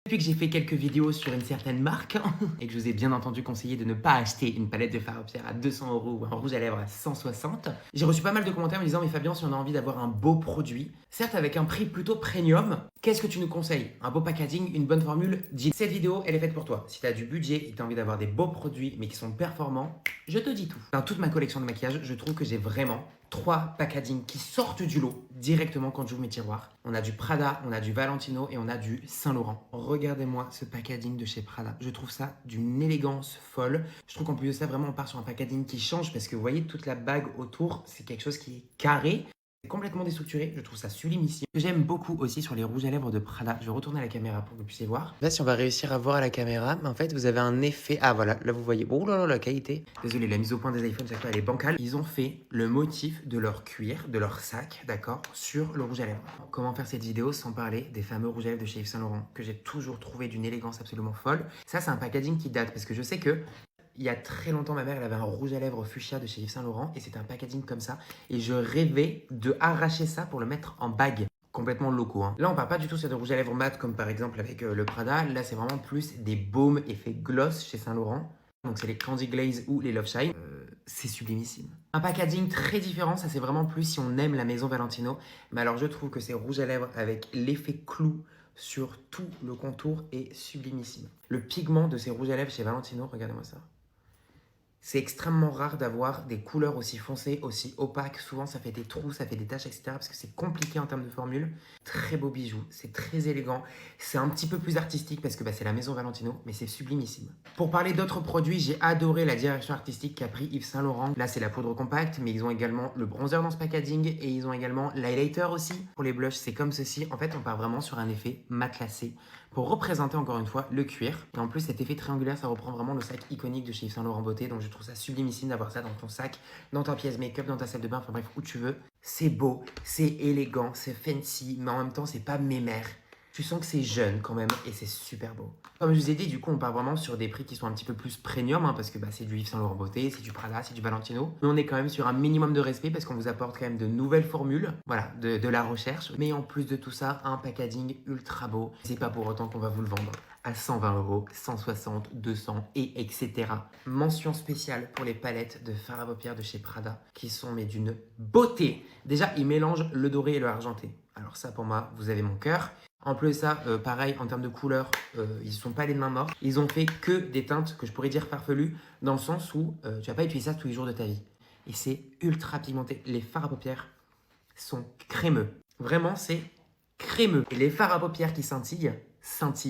Depuis que j'ai fait quelques vidéos sur une certaine marque et que je vous ai bien entendu conseiller de ne pas acheter une palette de fard à paupières à 200 € ou un rouge à lèvres à 160, j'ai reçu pas mal de commentaires me disant mais Fabien, si on a envie d'avoir un beau produit, certes avec un prix plutôt premium, qu'est-ce que tu nous conseilles? Un beau packaging, une bonne formule? Dis, cette vidéo elle est faite pour toi. Si tu as du budget et que tu as envie d'avoir des beaux produits mais qui sont performants, je te dis tout. Dans toute ma collection de maquillage, je trouve que j'ai vraiment 3 packaging qui sortent du lot directement quand j'ouvre mes tiroirs. On a du Prada, on a du Valentino et on a du Saint Laurent. Regardez-moi ce packaging de chez Prada. Je trouve ça d'une élégance folle. Je trouve qu'en plus de ça, vraiment, on part sur un packaging qui change parce que vous voyez, toute la bague autour, c'est quelque chose qui est carré. C'est complètement déstructuré, je trouve ça sublime ici. Ce que j'aime beaucoup aussi sur les rouges à lèvres de Prada, je vais retourner à la caméra pour que vous puissiez voir. Là, si on va réussir à voir à la caméra, mais en fait, vous avez un effet. Ah voilà, là vous voyez. Oh là là, la qualité. Désolé, la mise au point des iPhones, chaque fois, elle est bancale. Ils ont fait le motif de leur cuir, de leur sac, d'accord, sur le rouge à lèvres. Comment faire cette vidéo sans parler des fameux rouges à lèvres de chez Yves Saint Laurent, que j'ai toujours trouvé d'une élégance absolument folle. Ça, c'est un packaging qui date, parce que je sais que il y a très longtemps, ma mère, elle avait un rouge à lèvres fuchsia de chez Yves Saint Laurent et c'était un packaging comme ça. Et je rêvais de arracher ça pour le mettre en bague. Complètement locaux. Hein. Là, on parle pas du tout sur de rouge à lèvres mat comme par exemple avec le Prada. Là, c'est vraiment plus des baumes effet gloss chez Saint Laurent. Donc, c'est les Candy Glaze ou les Love Shine. C'est sublimissime. Un packaging très différent, ça c'est vraiment plus si on aime la maison Valentino. Mais alors, je trouve que ces rouges à lèvres avec l'effet clou sur tout le contour est sublimissime. Le pigment de ces rouges à lèvres chez Valentino, regardez-moi ça. C'est extrêmement rare d'avoir des couleurs aussi foncées, aussi opaques. Souvent, ça fait des trous, ça fait des taches, etc. Parce que c'est compliqué en termes de formule. Très beau bijou, c'est très élégant. C'est un petit peu plus artistique parce que c'est la maison Valentino, mais c'est sublimissime. Pour parler d'autres produits, j'ai adoré la direction artistique qu'a pris Yves Saint Laurent. Là, c'est la poudre compacte, mais ils ont également le bronzer dans ce packaging et ils ont également l'highlighter aussi. Pour les blushs, c'est comme ceci. En fait, on part vraiment sur un effet matelassé pour représenter encore une fois le cuir. Et en plus, cet effet triangulaire, ça reprend vraiment le sac iconique de chez Yves Saint Laurent Beauté. Donc, je trouve ça sublimissime d'avoir ça dans ton sac, dans ta pièce make-up, dans ta salle de bain, enfin bref, où tu veux. C'est beau, c'est élégant, c'est fancy, mais en même temps, c'est pas mémère. Tu sens que c'est jeune quand même et c'est super beau. Comme je vous ai dit, du coup, on part vraiment sur des prix qui sont un petit peu plus premium hein, parce que c'est du Yves Saint Laurent Beauté, c'est du Prada, c'est du Valentino. Mais on est quand même sur un minimum de respect parce qu'on vous apporte quand même de nouvelles formules, voilà, de la recherche. Mais en plus de tout ça, un packaging ultra beau. C'est pas pour autant qu'on va vous le vendre à 120 €, 160, 200 et etc. Mention spéciale pour les palettes de fard à paupières de chez Prada qui sont mais d'une beauté. Déjà, ils mélangent le doré et le argenté. Alors ça, pour moi, vous avez mon cœur. En plus de ça, pareil, en termes de couleurs, ils ne sont pas les mains mortes. Ils ont fait que des teintes que je pourrais dire farfelues, dans le sens où tu vas pas utiliser ça tous les jours de ta vie. Et c'est ultra pigmenté. Les fards à paupières sont crémeux. Vraiment, c'est crémeux. Et les fards à paupières qui scintillent, scintillent.